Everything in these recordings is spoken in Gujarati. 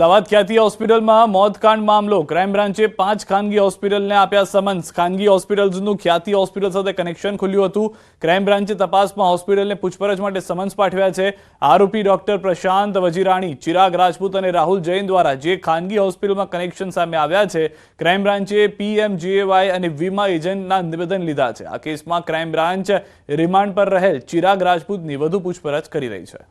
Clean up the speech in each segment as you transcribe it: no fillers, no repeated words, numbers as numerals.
અમદાવાદ ખ્યાતિ હોસ્પિટલમાં મોતકાંડ મામલો ક્રાઇમ બ્રાન્ચે 5 ખાનગી હોસ્પિટલને આપ્યા સમન્સ। ખાનગી હોસ્પિટલ્સનું ખ્યાતિ હોસ્પિટલ સાથે કનેક્શન ખુલ્યું હતું। ક્રાઇમ બ્રાન્ચે તપાસમાં હોસ્પિટલને પૂછપરછ માટે સમન્સ પાઠવ્યા છે। આરોપી ડોક્ટર પ્રશાંત વજીરાણી, ચિરાગ રાજપૂત અને રાહુલ જૈન દ્વારા જે ખાનગી હોસ્પિટલમાં કનેક્શન સામે આવ્યા છે, ક્રાઇમ બ્રાન્ચે પીએમજેએવાય અને વીમા એજન્ટના નિવેદન લીધા છે। આ કેસમાં ક્રાઇમ બ્રાન્ચ રિમાન્ડ પર રહેલ ચિરાગ રાજપૂતની વધુ પૂછપરછ કરી રહી છે।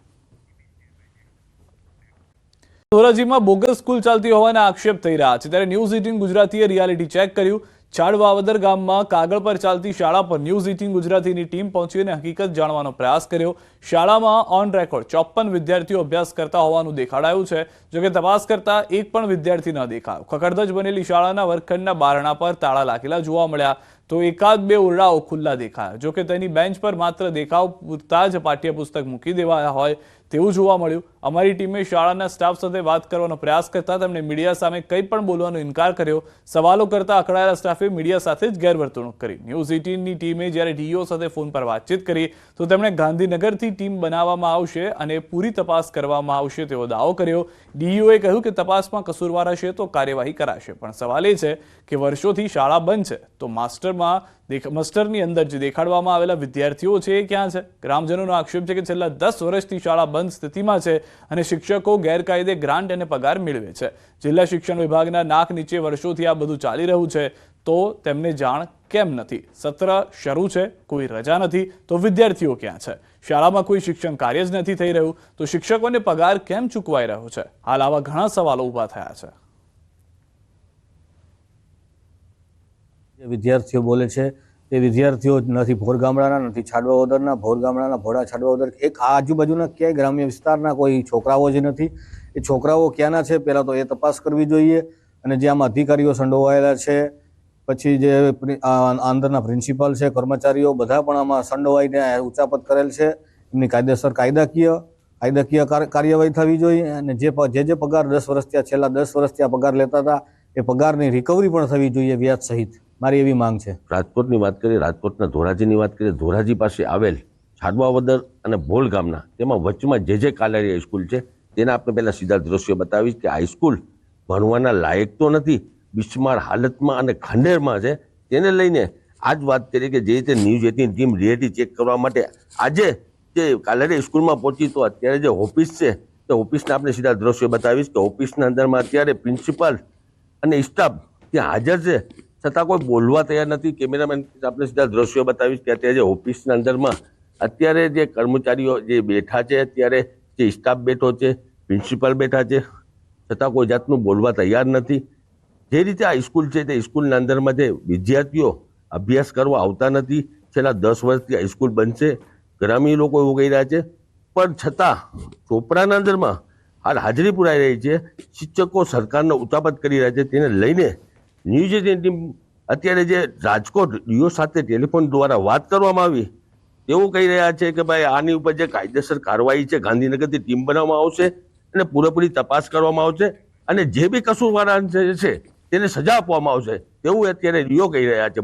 ધોરાજીમાં બોગસ સ્કૂલ ચાલતી હોવાના આક્ષેપ થઈ રહ્યા છે, ત્યારે ન્યૂઝ 18 ગુજરાતીએ રિયાલિટી ચેક કર્યું। છાડવાવદર ગામમાં કાગળ પર ચાલતી શાળા પર ન્યૂઝ 18 ગુજરાતીની ટીમ પહોંચી અને હકીકત જાણવાનો પ્રયાસ કર્યો। શાળામાં ઓન રેકોર્ડ 54 વિદ્યાર્થીઓ અભ્યાસ કરતા હોવાનું દેખાડાયું છે। જોકે તપાસ કરતા એક પણ વિદ્યાર્થી ન દેખાયો। ખખડધજ બનેલી શાળાના વર્ગખંડના બારણા પર તાળા લાગેલા જોવા મળ્યા તો એકાદ બે ઓરડાઓ ખુલ્લા દેખાયા। જોકે તેની બેન્ચ પર માત્ર દેખાવ પૂરતા જ પાઠ્યપુસ્તક મૂકી દેવાયા હોય તેવું જોવા મળ્યું। અમારી ટીમે શાળાના સ્ટાફ સાથે વાત કરવાનો પ્રયાસ કરતા તેમણે મીડિયા સામે કંઈ પણ બોલવાનો ઇનકાર કર્યો। સવાલો કરતા અકળાયેલા સ્ટાફે મીડિયા સાથે જ ગેરવર્તણૂક કરી। ન્યૂઝ 18ની ટીમે જ્યારે ડીઈઓ સાથે ફોન પર વાતચીત કરી તો તેમણે ગાંધીનગરથી ટીમ બનાવવામાં આવશે અને પૂરી તપાસ કરવામાં આવશે તેવો દાવો કર્યો। ડીઈઓએ કહ્યું કે તપાસમાં કસૂરવાર હશે તો કાર્યવાહી કરાશે, પણ સવાલ એ છે કે વર્ષોથી શાળા બંધ છે તો માસ્ટરની અંદર જે દેખાડવામાં આવેલા વિદ્યાર્થીઓ છે એ ક્યાં છે? ગ્રામજનોનો આક્ષેપ છે કે છેલ્લા 10 વર્ષથી શાળા બંધ સ્થિતિમાં છે અને શિક્ષકો ગેરકાયદે ગ્રાન્ટ અને પગાર મેળવે છે। જિલ્લા શિક્ષણ વિભાગના નાક નીચે વર્ષોથી આ બધું ચાલી રહ્યું છે તો તેમને જાણ કેમ નથી? સત્ર શરૂ છે, કોઈ રજા નથી તો વિદ્યાર્થીઓ ક્યાં છે? શાળામાં કોઈ શિક્ષણ કાર્ય જ નથી થઈ રહ્યું તો શિક્ષકોને પગાર કેમ ચૂકવાઈ રહ્યો છે? હાલ આવા ઘણા સવાલો ઊભા થયા છે। વિદ્યાર્થીઓ બોલે છે એ વિદ્યાર્થીઓ નથી ભોર ગામડાના, નથી છાડવાવદરના। ભોર ગામડાના, ભોળા છાડવાવદર, એક આજુબાજુના ક્યાંય ગ્રામ્ય વિસ્તારના કોઈ છોકરાઓ જ નથી। એ છોકરાઓ ક્યાંના છે પહેલાં તો એ તપાસ કરવી જોઈએ। અને જે આમાં અધિકારીઓ સંડોવાયેલા છે, પછી જે અંદરના પ્રિન્સિપાલ છે, કર્મચારીઓ બધા પણ આમાં સંડોવાઈને ઉચાપત કરેલ છે। એમની કાયદેસર કાયદાકીય કાર્યવાહી થવી જોઈએ અને જે પગાર 10 વર્ષથી છેલ્લા 10 વર્ષથી આ પગાર લેતા હતા એ પગારની રિકવરી પણ થવી જોઈએ વ્યાજ સહિત। મારી એવી માંગ છે। રાજકોટની વાત કરીએ, રાજકોટના ધોરાજીની વાત કરીએ, ધોરાજી પાસે આવેલ છાડવાવદર અને ભોલ ગામના તેમાં વચમાં જે કાલારી હાઈસ્કૂલ છે તેના આપણે પહેલાં સીધા દ્રશ્યો બતાવીશ કે હાઈસ્કૂલ ભણવાના લાયક તો નથી, બિસ્માર હાલતમાં અને ખંડેરમાં છે। તેને લઈને આ જ વાત કરીએ કે જે રીતે ન્યૂઝ 18 ટીમ રિયાલિટી ચેક કરવા માટે આજે જે કાલારી હાઈસ્કૂલમાં પહોંચી તો અત્યારે જે ઓફિસ છે તે ઓફિસના આપણે સીધા દ્રશ્યો બતાવીશ કે ઓફિસના અંદરમાં અત્યારે પ્રિન્સિપાલ અને સ્ટાફ ત્યાં હાજર છે છતાં કોઈ બોલવા તૈયાર નથી। કેમેરામેન આપણે સીધા દ્રશ્યો બતાવીશ કે અત્યારે જે ઓફિસના અંદરમાં અત્યારે જે કર્મચારીઓ જે બેઠા છે, અત્યારે જે સ્ટાફ બેઠો છે, પ્રિન્સિપાલ બેઠા છે, છતાં કોઈ જાતનું બોલવા તૈયાર નથી। જે રીતે આ સ્કૂલ છે તે સ્કૂલના અંદરમાં જે વિદ્યાર્થીઓ અભ્યાસ કરવા આવતા નથી, છેલ્લા 10 વર્ષથી આ સ્કૂલ બનશે, ગ્રામીણ લોકો એવું કહી રહ્યા છે, પણ છતાં ચોપડાના અંદરમાં હાલ હાજરી પુરાઈ રહી છે। શિક્ષકો સરકારને ઉચાપત કરી રહ્યા છે। તેને લઈને ન્યૂઝ 18 ટીમ અત્યારે જે રાજકોટ ડીઓ સાથે ટેલિફોન દ્વારા વાત કરવામાં આવી તેવું કહી રહ્યા છે કે ભાઈ આની ઉપર જે કાયદેસર કાર્યવાહી છે ગાંધીનગરથી ટીમ બનાવવામાં આવશે અને પૂરેપૂરી તપાસ કરવામાં આવશે અને જે બી કસૂરવાર છે તેને સજા આપવામાં આવશે તેવું અત્યારે ડીઓ કહી રહ્યા છે।